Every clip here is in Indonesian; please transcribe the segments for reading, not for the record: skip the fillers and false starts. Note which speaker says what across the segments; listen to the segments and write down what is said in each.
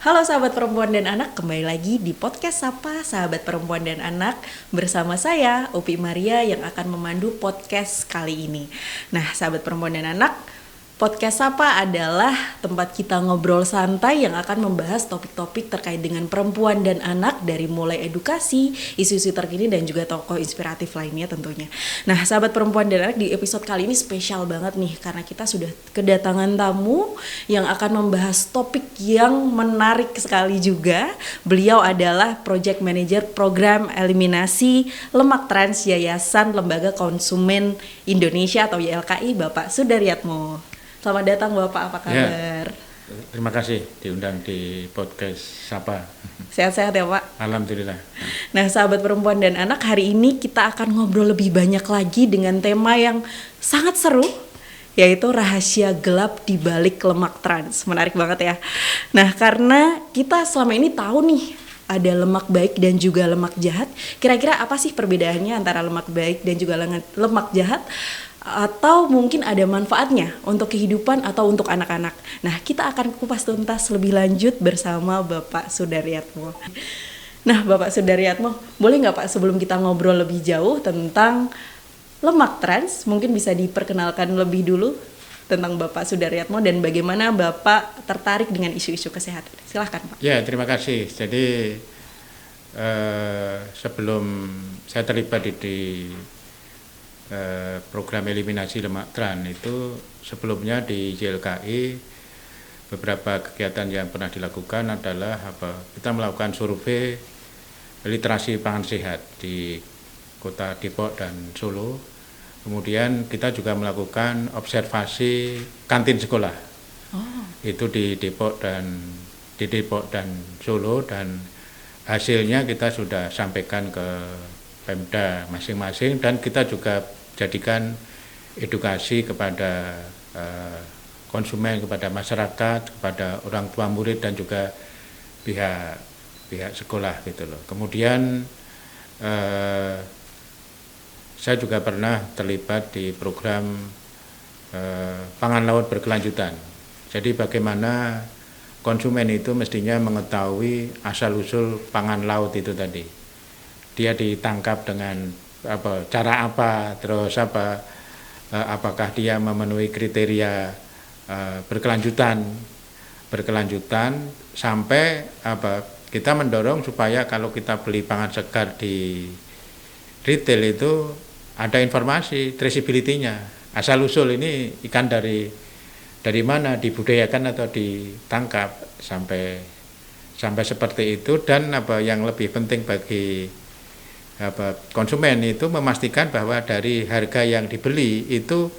Speaker 1: Halo sahabat perempuan dan anak, kembali lagi di podcast Sapa Sahabat Perempuan dan Anak bersama saya, Upi Maria yang akan memandu podcast kali ini. Nah, sahabat perempuan dan anak, podcast Sapa adalah tempat kita ngobrol santai yang akan membahas topik-topik terkait dengan perempuan dan anak dari mulai edukasi, isu-isu terkini dan juga tokoh inspiratif lainnya tentunya. Nah, sahabat perempuan dan anak, di episode kali ini spesial banget nih karena kita sudah kedatangan tamu yang akan membahas topik yang menarik sekali juga. Beliau adalah Project Manager Program Eliminasi Lemak Trans Yayasan Lembaga Konsumen Indonesia atau YLKI, Bapak Sudaryatmo. Selamat datang Bapak, apa kabar?
Speaker 2: Ya, terima kasih diundang di podcast Sapa.
Speaker 1: Sehat-sehat ya Pak?
Speaker 2: Alhamdulillah.
Speaker 1: Nah sahabat perempuan dan anak, hari ini kita akan ngobrol lebih banyak lagi dengan tema yang sangat seru, yaitu rahasia gelap di balik lemak trans. Menarik banget ya. Nah karena kita selama ini tahu nih ada lemak baik dan juga lemak jahat. Kira-kira apa sih perbedaannya antara lemak baik dan juga lemak jahat? Atau mungkin ada manfaatnya untuk kehidupan atau untuk anak-anak. Nah, kita akan kupas tuntas lebih lanjut bersama Bapak Sudaryatmo. Nah, Bapak Sudaryatmo, boleh nggak Pak sebelum kita ngobrol lebih jauh tentang lemak trans, mungkin bisa diperkenalkan lebih dulu tentang Bapak Sudaryatmo dan bagaimana Bapak tertarik dengan isu-isu kesehatan. Silahkan Pak.
Speaker 2: Ya, terima kasih. Jadi sebelum saya terlibat di program eliminasi lemak trans itu, sebelumnya di YLKI beberapa kegiatan yang pernah dilakukan adalah kita melakukan survei literasi pangan sehat di Kota Depok dan Solo. Kemudian kita juga melakukan observasi kantin sekolah. Itu di Depok dan Solo, dan hasilnya kita sudah sampaikan ke Pemda masing-masing, dan kita juga jadikan edukasi kepada konsumen, kepada masyarakat, kepada orang tua murid dan juga pihak sekolah gitu loh. Kemudian saya juga pernah terlibat di program pangan laut berkelanjutan. Jadi bagaimana konsumen itu mestinya mengetahui asal-usul pangan laut itu tadi. Dia ditangkap dengan cara apa, terus apakah dia memenuhi kriteria berkelanjutan sampai kita mendorong supaya kalau kita beli pangan segar di retail itu ada informasi traceability-nya, asal usul ini ikan dari mana, dibudidayakan atau ditangkap, sampai seperti itu. Dan yang lebih penting bagi konsumen itu memastikan bahwa dari harga yang dibeli itu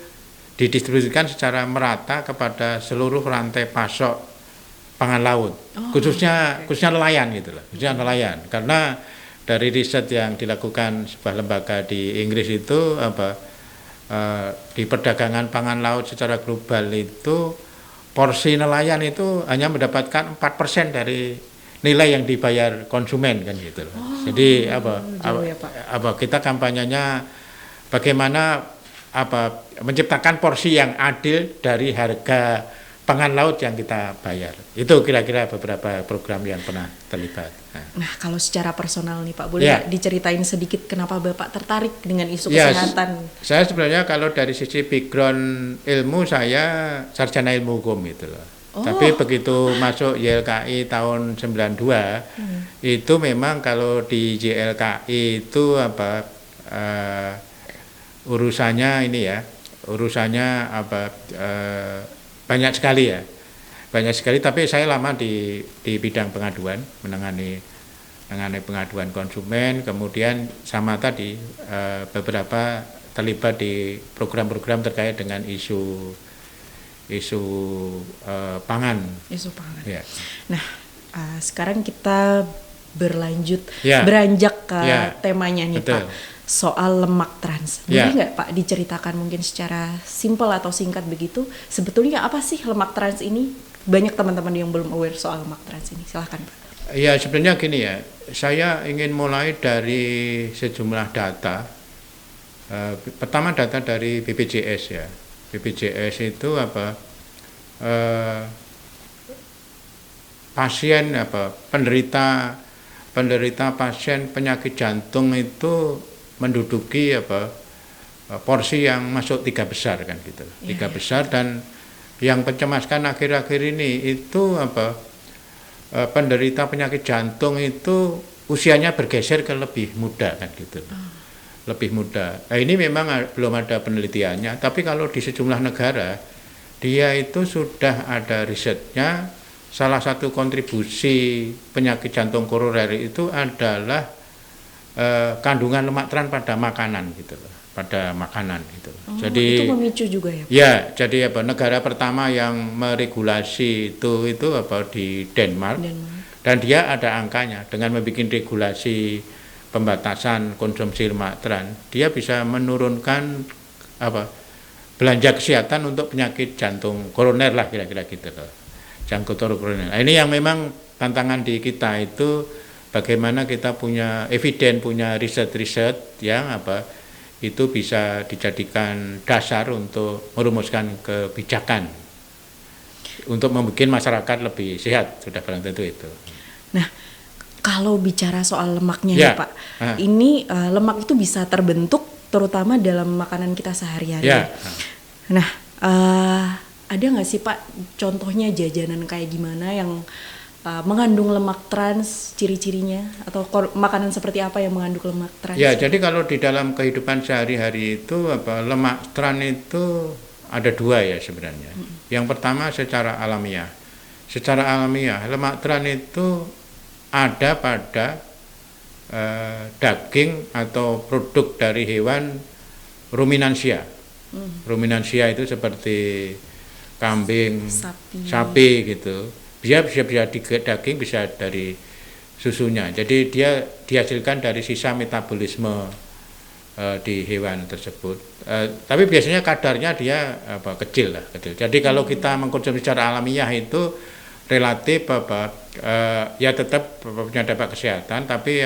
Speaker 2: didistribusikan secara merata kepada seluruh rantai pasok pangan laut, khususnya nelayan gitu loh, khususnya nelayan. Karena dari riset yang dilakukan sebuah lembaga di Inggris itu di perdagangan pangan laut secara global itu porsi nelayan itu hanya mendapatkan 4% dari nilai yang dibayar konsumen kan gitu loh. Jadi kita kampanyenya bagaimana menciptakan porsi yang adil dari harga pangan laut yang kita bayar. Itu kira-kira beberapa program yang pernah terlibat.
Speaker 1: Nah, kalau secara personal nih Pak, boleh nggak diceritain sedikit kenapa Bapak tertarik dengan isu kesehatan?
Speaker 2: Saya sebenarnya kalau dari sisi background ilmu, saya sarjana ilmu hukum gitu loh. Tapi begitu masuk YLKI tahun 92, itu memang kalau di YLKI itu urusannya banyak sekali, tapi saya lama di bidang pengaduan, menangani pengaduan konsumen, kemudian sama tadi beberapa terlibat di program-program terkait dengan isu pangan.
Speaker 1: Isu pangan.
Speaker 2: Ya.
Speaker 1: Nah, sekarang kita beranjak ke temanya nih. Betul. Pak, soal lemak trans. Boleh nggak Pak diceritakan mungkin secara simpel atau singkat begitu, sebetulnya apa sih lemak trans ini? Banyak teman-teman yang belum aware soal lemak trans ini. Silahkan Pak.
Speaker 2: Ya, sebenarnya gini ya, saya ingin mulai dari sejumlah data. Pertama data dari BPJS ya. BPJS itu pasien penderita pasien penyakit jantung itu menduduki porsi yang masuk 3 besar kan gitu. 3 besar, dan yang mencemaskan akhir-akhir ini itu penderita penyakit jantung itu usianya bergeser ke lebih muda kan gitu. Lebih muda. Nah, ini memang belum ada penelitiannya, tapi kalau di sejumlah negara dia itu sudah ada risetnya. Salah satu kontribusi penyakit jantung koroner itu adalah kandungan lemak trans pada makanan gitu loh, pada makanan gitu.
Speaker 1: Jadi itu memicu juga ya?
Speaker 2: Ya, jadi negara pertama yang meregulasi itu di Denmark. Dan dia ada angkanya dengan membuat regulasi pembatasan konsumsi lemak trans, dia bisa menurunkan belanja kesehatan untuk penyakit jantung koroner lah kira-kira gitu loh. Jantung koroner. Nah, ini yang memang tantangan di kita itu bagaimana kita punya eviden, punya riset-riset yang itu bisa dijadikan dasar untuk merumuskan kebijakan untuk membuat masyarakat lebih sehat, sudah barang tentu itu.
Speaker 1: Nah, kalau bicara soal lemaknya ya Pak, ini lemak itu bisa terbentuk terutama dalam makanan kita sehari-hari.
Speaker 2: Ya.
Speaker 1: Nah, ada nggak sih Pak contohnya jajanan kayak gimana yang mengandung lemak trans, ciri-cirinya, atau makanan seperti apa yang mengandung lemak trans?
Speaker 2: Ya, jadi kalau di dalam kehidupan sehari-hari itu lemak trans itu ada 2 ya sebenarnya. Yang pertama secara alamiah. Secara alamiah lemak trans itu ada pada daging atau produk dari hewan ruminansia. Ruminansia itu seperti kambing, sapi gitu. Bisa di daging, bisa dari susunya. Jadi dia dihasilkan dari sisa metabolisme di hewan tersebut. Tapi biasanya kadarnya dia kecil. Jadi kalau kita mengkonsumsi secara alamiah itu relatif ya tetap punya dampak kesehatan, tapi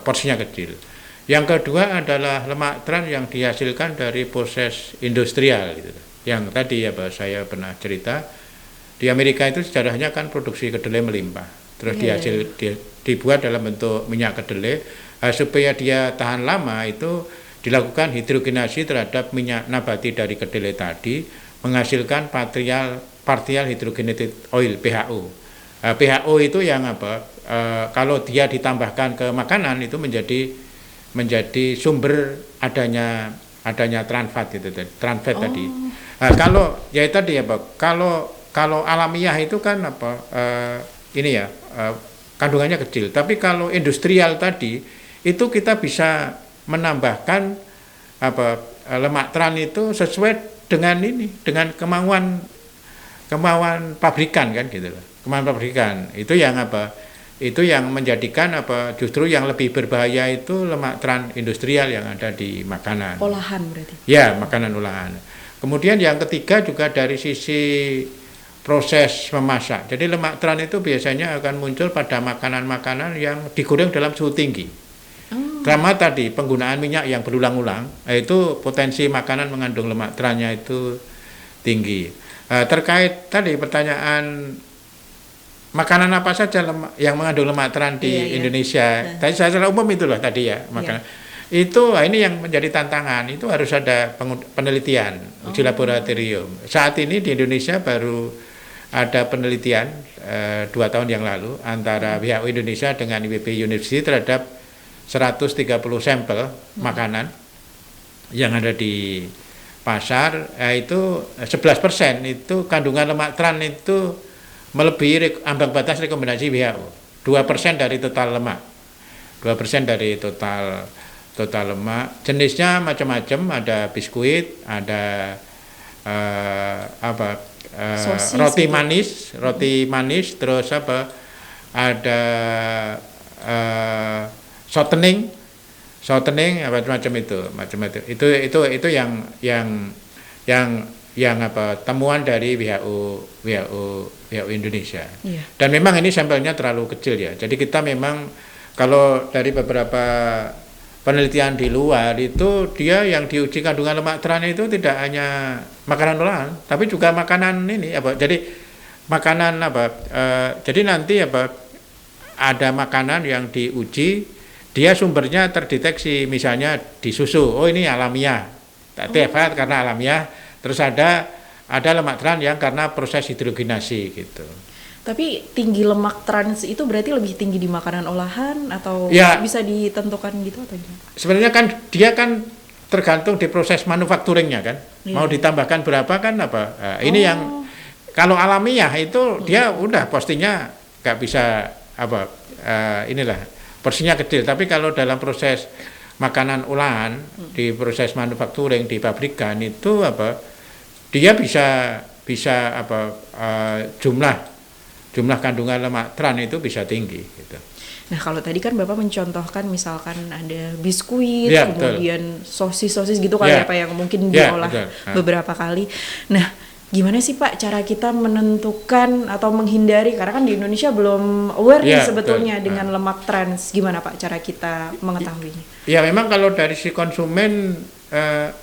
Speaker 2: porsinya kecil. Yang kedua adalah lemak trans yang dihasilkan dari proses industrial gitu. Yang tadi saya pernah cerita di Amerika itu sejarahnya kan produksi kedelai melimpah, terus dibuat dalam bentuk minyak kedelai supaya dia tahan lama, itu dilakukan hidrogenasi terhadap minyak nabati dari kedelai tadi, menghasilkan partial hydrogenated oil (PHO). PHO itu yang kalau dia ditambahkan ke makanan itu menjadi sumber adanya trans fat itu tadi. Kalau ya tadi kalau alamiah itu kan kandungannya kecil, tapi kalau industrial tadi itu kita bisa menambahkan lemak trans itu sesuai dengan kemauan pabrikan kan gitu loh. Kemauan pabrikan itu yang menjadikan justru yang lebih berbahaya itu lemak trans industrial yang ada di makanan.
Speaker 1: Olahan berarti.
Speaker 2: Ya, makanan olahan. Kemudian yang ketiga juga dari sisi proses memasak. Jadi lemak trans itu biasanya akan muncul pada makanan-makanan yang digoreng dalam suhu tinggi. Karena tadi penggunaan minyak yang berulang-ulang, itu potensi makanan mengandung lemak transnya itu tinggi. Terkait tadi pertanyaan makanan apa saja yang mengandung lemak trans di Indonesia. Tadi secara umum itulah tadi ya makanan. Itu ini yang menjadi tantangan, itu harus ada penelitian uji laboratorium. Saat ini di Indonesia baru ada penelitian 2 tahun yang lalu antara WHO Indonesia dengan IPB University terhadap 130 sampel makanan yang ada di pasar, itu 11% itu kandungan lemak trans itu melebihi ambang batas rekomendasi WHO. 2% dari total lemak. 2% dari total lemak. Jenisnya macam-macam, ada biskuit, ada roti manis, terus ada shortening macam-macam itu. Itu yang temuan dari WHO Indonesia. Dan memang ini sampelnya terlalu kecil ya. Jadi kita memang kalau dari beberapa penelitian di luar itu dia yang diuji kandungan lemak trans itu tidak hanya makanan olahan, tapi juga makanan ini jadi makanan apa? Jadi nanti apa? Ada makanan yang diuji, dia sumbernya terdeteksi, misalnya di susu. Oh ini alamiah, TFA karena alamiah. Terus ada lemak trans yang karena proses hidrogenasi gitu.
Speaker 1: Tapi tinggi lemak trans itu berarti lebih tinggi di makanan olahan atau
Speaker 2: Ya,
Speaker 1: bisa ditentukan gitu atau gimana?
Speaker 2: sebenarnya kan dia kan tergantung di proses manufakturingnya kan.
Speaker 1: Iya.
Speaker 2: Mau ditambahkan berapa kan apa? Ini yang kalau alamiah itu dia udah pastinya nggak bisa apa inilah porsinya kecil. Tapi kalau dalam proses makanan olahan di proses manufakturing di pabrikan itu apa? Dia bisa apa jumlah kandungan lemak trans itu bisa tinggi gitu.
Speaker 1: Nah kalau tadi kan Bapak mencontohkan misalkan ada biskuit,
Speaker 2: Ya,
Speaker 1: kemudian sosis-sosis gitu kali
Speaker 2: Ya.
Speaker 1: ya Pak yang mungkin
Speaker 2: Ya,
Speaker 1: diolah
Speaker 2: betul.
Speaker 1: beberapa kali. Nah gimana sih Pak cara kita menentukan atau menghindari, karena kan di Indonesia belum aware nih
Speaker 2: Ya,
Speaker 1: sebetulnya
Speaker 2: betul.
Speaker 1: dengan lemak trans. Gimana Pak cara kita mengetahuinya?
Speaker 2: Ya memang kalau dari si konsumen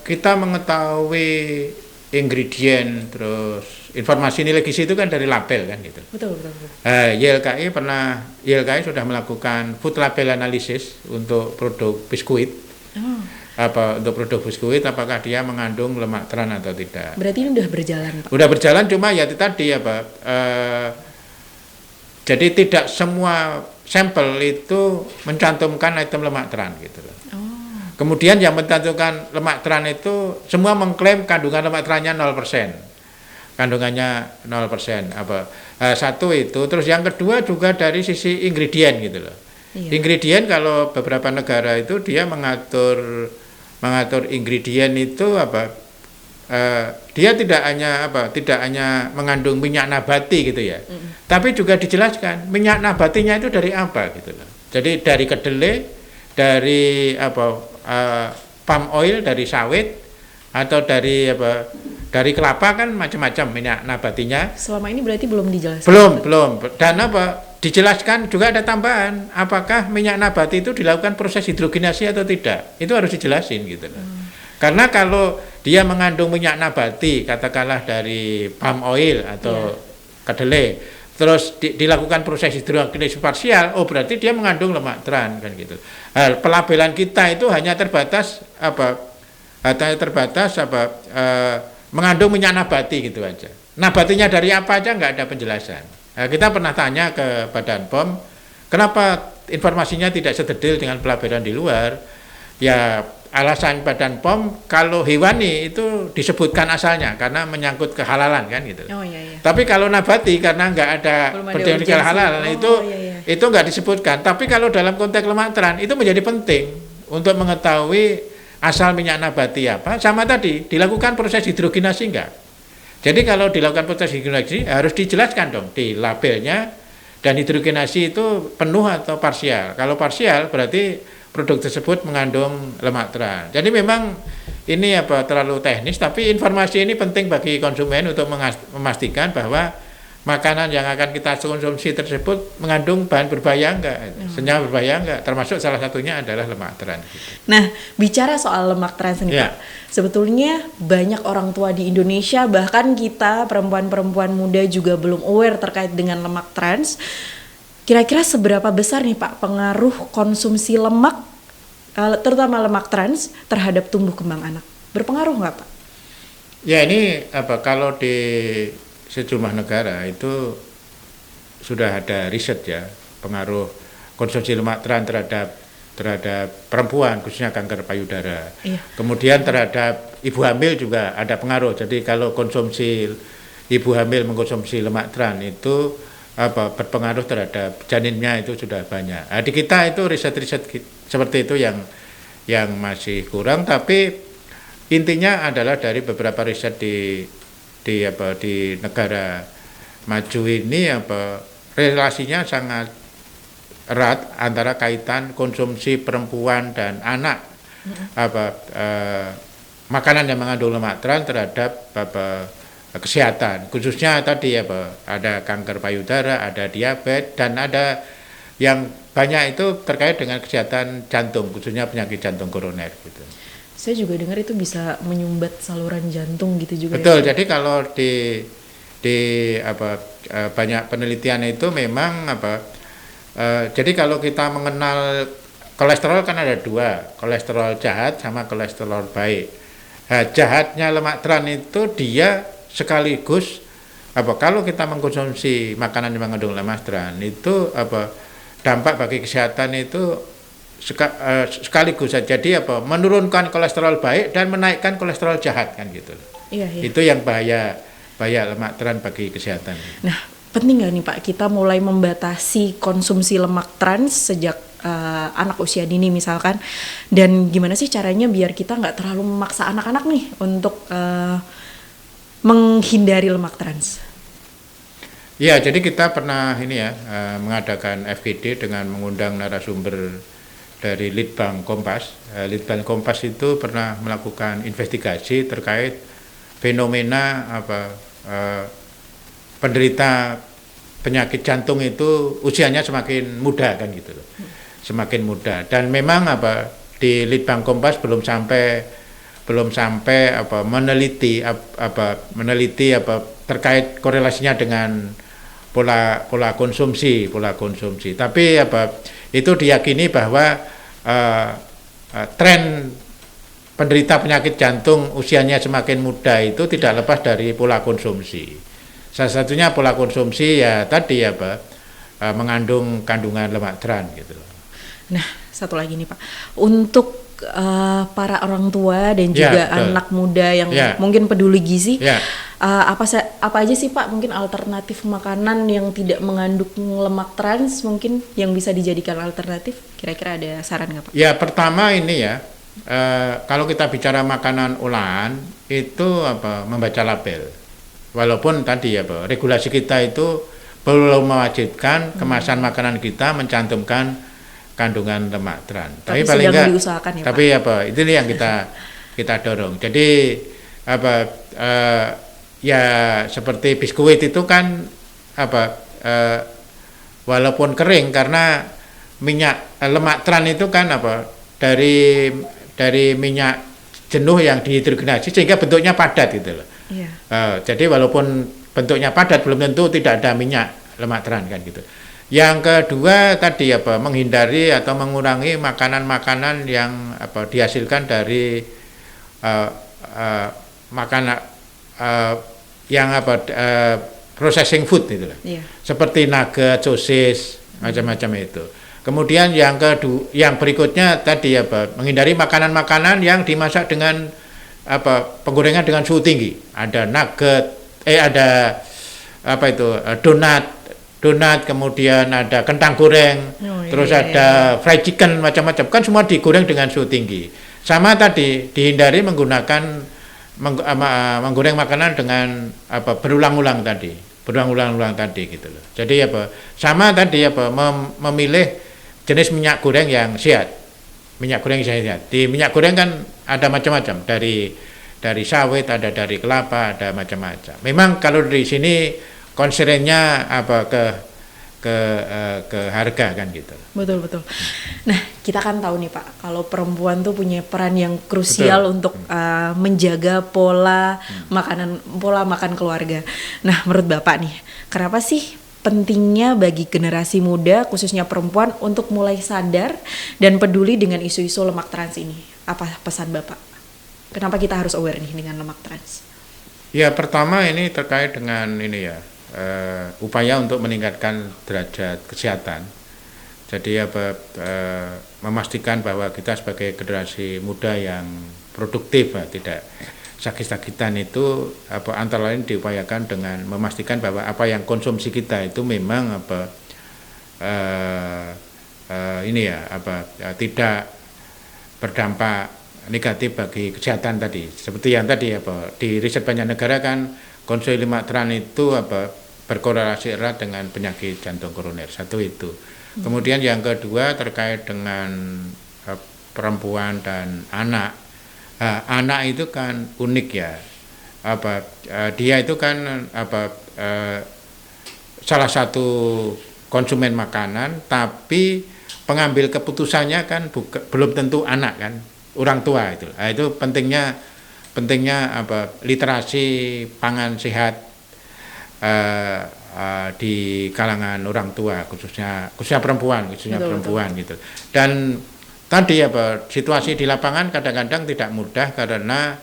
Speaker 2: kita mengetahui ingredient terus informasi nilai gizi itu kan dari label kan gitu.
Speaker 1: Betul, betul, betul.
Speaker 2: YLKI sudah melakukan food label analysis untuk produk biskuit.
Speaker 1: Oh,
Speaker 2: Untuk produk biskuit apakah dia mengandung lemak trans atau tidak.
Speaker 1: berarti ini udah berjalan Pak?
Speaker 2: Udah berjalan, cuma ya itu tadi jadi tidak semua sampel itu mencantumkan item lemak trans gitu loh.
Speaker 1: Oh,
Speaker 2: Kemudian yang mencantumkan lemak trans itu semua mengklaim kandungan lemak transnya 0%. Kandungannya 0%. Satu itu, terus yang kedua juga dari sisi ingredient gitu loh.
Speaker 1: iya.
Speaker 2: Ingredient kalau beberapa negara itu dia mengatur ingredient itu dia tidak hanya mengandung minyak nabati gitu ya. Tapi juga dijelaskan minyak nabatinya itu dari apa gitu loh. Jadi dari kedelai, dari palm oil, dari sawit, atau dari kelapa kan macam-macam minyak nabatinya.
Speaker 1: Selama ini berarti belum dijelaskan?
Speaker 2: Belum. Dan dijelaskan juga ada tambahan, apakah minyak nabati itu dilakukan proses hidrogenasi atau tidak. Itu harus dijelasin gitu loh. Karena kalau dia mengandung minyak nabati, katakanlah dari palm oil atau kedelai, terus dilakukan proses hidrogenasi parsial, berarti dia mengandung lemak trans kan gitu. Pelabelan kita itu hanya terbatas mengandung minyak nabati gitu aja. Nabatinya dari apa aja nggak ada penjelasan. Kita pernah tanya ke Badan POM, kenapa informasinya tidak sedetail dengan pelabelan di luar? Ya alasan Badan POM kalau hewani itu disebutkan asalnya karena menyangkut kehalalan kan gitu.
Speaker 1: Oh iya.
Speaker 2: Tapi kalau nabati karena nggak ada penelitian halal itu nggak disebutkan. Tapi kalau dalam konteks lemak trans itu menjadi penting untuk mengetahui asal minyak nabati apa, sama tadi dilakukan proses hidrogenasi enggak. Jadi kalau dilakukan proses hidrogenasi harus dijelaskan dong di labelnya, dan hidrogenasi itu penuh atau parsial. Kalau parsial berarti produk tersebut mengandung lemak trans. Jadi memang ini terlalu teknis, tapi informasi ini penting bagi konsumen untuk memastikan bahwa makanan yang akan kita konsumsi tersebut mengandung bahan berbahaya enggak, senyawa berbahaya enggak, termasuk salah satunya adalah lemak trans.
Speaker 1: Nah, bicara soal lemak trans nih Pak, sebetulnya banyak orang tua di Indonesia, bahkan kita perempuan-perempuan muda juga belum aware terkait dengan lemak trans. Kira-kira seberapa besar nih Pak pengaruh konsumsi lemak, terutama lemak trans terhadap tumbuh kembang anak? Berpengaruh nggak Pak?
Speaker 2: Ya ini kalau di sejumlah negara itu sudah ada riset ya pengaruh konsumsi lemak trans terhadap perempuan khususnya kanker payudara.
Speaker 1: Iya.
Speaker 2: Kemudian terhadap ibu hamil juga ada pengaruh. Jadi kalau konsumsi ibu hamil mengkonsumsi lemak trans itu berpengaruh terhadap janinnya itu sudah banyak. Di kita itu riset-riset seperti itu yang masih kurang, tapi intinya adalah dari beberapa riset di negara maju ini relasinya sangat erat antara kaitan konsumsi perempuan dan anak makanan yang mengandung lemak trans terhadap kesehatan, khususnya tadi ada kanker payudara, ada diabetes, dan ada yang banyak itu terkait dengan kesehatan jantung, khususnya penyakit jantung koroner gitu.
Speaker 1: Saya juga dengar itu bisa menyumbat saluran jantung gitu juga.
Speaker 2: Betul, ya? Jadi kalau banyak penelitian itu memang jadi kalau kita mengenal kolesterol kan ada dua, kolesterol jahat sama kolesterol baik. Jahatnya lemak trans itu dia sekaligus kalau kita mengkonsumsi makanan yang mengandung lemak trans itu dampak bagi kesehatan itu sekaligus jadi menurunkan kolesterol baik dan menaikkan kolesterol jahat kan gitu.
Speaker 1: Iya.
Speaker 2: Itu yang bahaya lemak trans bagi kesehatan.
Speaker 1: Nah, penting nggak nih Pak kita mulai membatasi konsumsi lemak trans sejak anak usia dini misalkan, dan gimana sih caranya biar kita nggak terlalu memaksa anak-anak nih untuk menghindari lemak trans?
Speaker 2: Ya, jadi kita pernah mengadakan FGD dengan mengundang narasumber dari Litbang Kompas. Litbang Kompas itu pernah melakukan investigasi terkait fenomena penderita penyakit jantung itu usianya semakin muda kan gitu loh. Semakin muda, dan memang di Litbang Kompas belum sampai meneliti terkait korelasinya dengan pola konsumsi, tapi itu diyakini bahwa tren penderita penyakit jantung usianya semakin muda itu tidak lepas dari pola konsumsi. Salah satunya pola konsumsi ya tadi mengandung kandungan lemak trans gitu.
Speaker 1: Nah, satu lagi nih Pak, untuk para orang tua dan juga anak muda yang mungkin peduli gizi, apa aja sih Pak mungkin alternatif makanan yang tidak mengandung lemak trans mungkin yang bisa dijadikan alternatif? Kira-kira ada saran nggak Pak?
Speaker 2: Ya, pertama ini kalau kita bicara makanan olahan itu membaca label. Walaupun tadi regulasi kita itu belum mewajibkan kemasan makanan kita mencantumkan kandungan lemak trans.
Speaker 1: Tapi paling enggak diusahakan ya,
Speaker 2: tapi Pak? Itu yang kita dorong. Jadi ya seperti biskuit itu kan walaupun kering karena minyak lemak trans itu kan dari minyak jenuh yang dihidrogenasi sehingga bentuknya padat gitu loh.
Speaker 1: Iya.
Speaker 2: Jadi walaupun bentuknya padat belum tentu tidak ada minyak lemak trans kan gitu. Yang kedua tadi menghindari atau mengurangi makanan-makanan yang dihasilkan dari makanan yang processing food gitu lah.
Speaker 1: Yeah.
Speaker 2: Seperti nugget, sosis, macam-macam itu. Kemudian yang berikutnya tadi menghindari makanan-makanan yang dimasak dengan penggorengan dengan suhu tinggi. Ada nugget, donat, kemudian ada kentang goreng, terus ada fried chicken macam-macam, kan semua digoreng dengan suhu tinggi. Sama tadi dihindari menggoreng makanan dengan berulang-ulang tadi gitu loh. Jadi sama tadi memilih jenis minyak goreng yang sehat. Di minyak goreng kan ada macam-macam, dari sawit, ada dari kelapa, ada macam-macam. Memang kalau di sini concernnya ke harga kan gitu.
Speaker 1: Betul. Nah, kita kan tahu nih Pak, kalau perempuan tuh punya peran yang krusial untuk menjaga pola makan keluarga. Nah, menurut Bapak nih, kenapa sih pentingnya bagi generasi muda khususnya perempuan untuk mulai sadar dan peduli dengan isu-isu lemak trans ini? Apa pesan Bapak? Kenapa kita harus aware nih dengan lemak trans?
Speaker 2: Ya, pertama ini terkait dengan upaya untuk meningkatkan derajat kesehatan. Jadi memastikan bahwa kita sebagai generasi muda yang produktif, tidak sakit-sakitan itu antara lain diupayakan dengan memastikan bahwa apa yang konsumsi kita itu memang tidak berdampak negatif bagi kesehatan tadi. Seperti yang tadi di riset banyak negara kan konsumsi lemak trans itu berkorelasi erat dengan penyakit jantung koroner. Satu itu. Kemudian yang kedua terkait dengan perempuan dan anak. Anak itu kan unik ya. Dia itu kan salah satu konsumen makanan, tapi pengambil keputusannya kan belum tentu anak kan, orang tua itu. Itu pentingnya literasi pangan sehat di kalangan orang tua, khususnya perempuan, gitu. Dan tadi situasi di lapangan kadang-kadang tidak mudah karena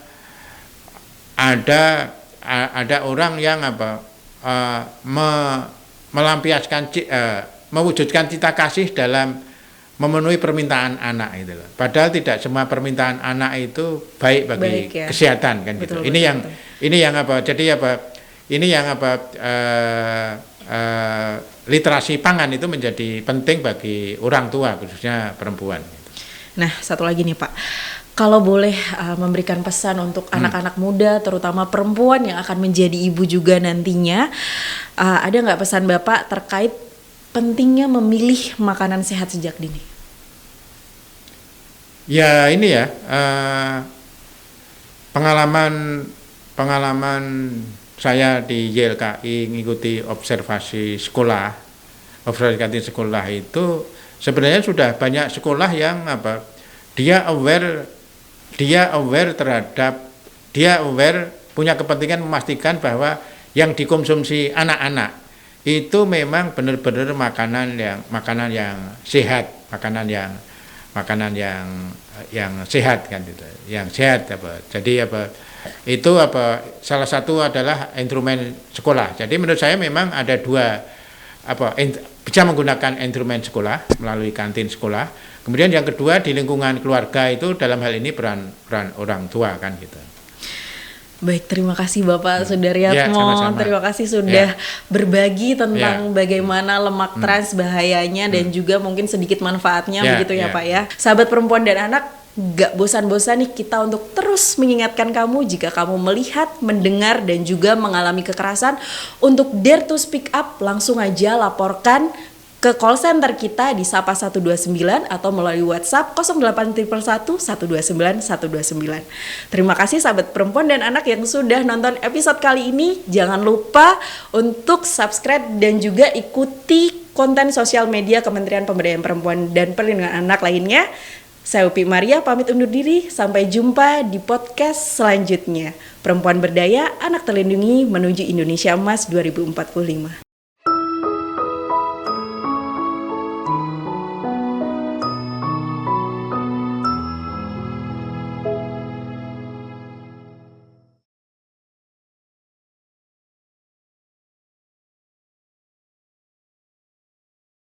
Speaker 2: ada orang yang melampiaskan mewujudkan cita kasih dalam memenuhi permintaan anak itu loh. Padahal tidak semua permintaan anak itu baik bagi kesehatan kan gitu. Ini yang literasi pangan itu menjadi penting bagi orang tua khususnya perempuan.
Speaker 1: Nah, satu lagi nih Pak, kalau boleh memberikan pesan untuk anak-anak muda, terutama perempuan yang akan menjadi ibu juga nantinya, ada nggak pesan Bapak terkait pentingnya memilih makanan sehat sejak dini?
Speaker 2: Ya ini ya, pengalaman saya di YLKI mengikuti observasi sekolah itu sebenarnya sudah banyak sekolah yang dia aware punya kepentingan memastikan bahwa yang dikonsumsi anak-anak itu memang benar-benar makanan yang sehat, makanan yang sehat kan gitu, yang sehat Jadi itu salah satu adalah instrumen sekolah. Jadi menurut saya memang ada dua bisa menggunakan instrumen sekolah melalui kantin sekolah. Kemudian yang kedua di lingkungan keluarga itu dalam hal ini peran orang tua kan gitu.
Speaker 1: Baik, terima kasih Bapak Sudaryatmo.
Speaker 2: Sama-sama.
Speaker 1: Terima kasih sudah berbagi tentang bagaimana lemak trans bahayanya dan juga mungkin sedikit manfaatnya begitu ya Pak ya. Sahabat perempuan dan anak, gak bosan-bosan nih kita untuk terus mengingatkan kamu jika kamu melihat, mendengar dan juga mengalami kekerasan, untuk dare to speak up, langsung aja laporkan ke call center kita di Sapa 129 atau melalui WhatsApp 08111 129 129. Terima kasih sahabat perempuan dan anak yang sudah nonton episode kali ini. Jangan lupa untuk subscribe dan juga ikuti konten sosial media Kementerian Pemberdayaan Perempuan dan Perlindungan Anak lainnya. Saya Upi Maria pamit undur diri. Sampai jumpa di podcast selanjutnya. Perempuan berdaya, anak terlindungi menuju Indonesia Emas 2045.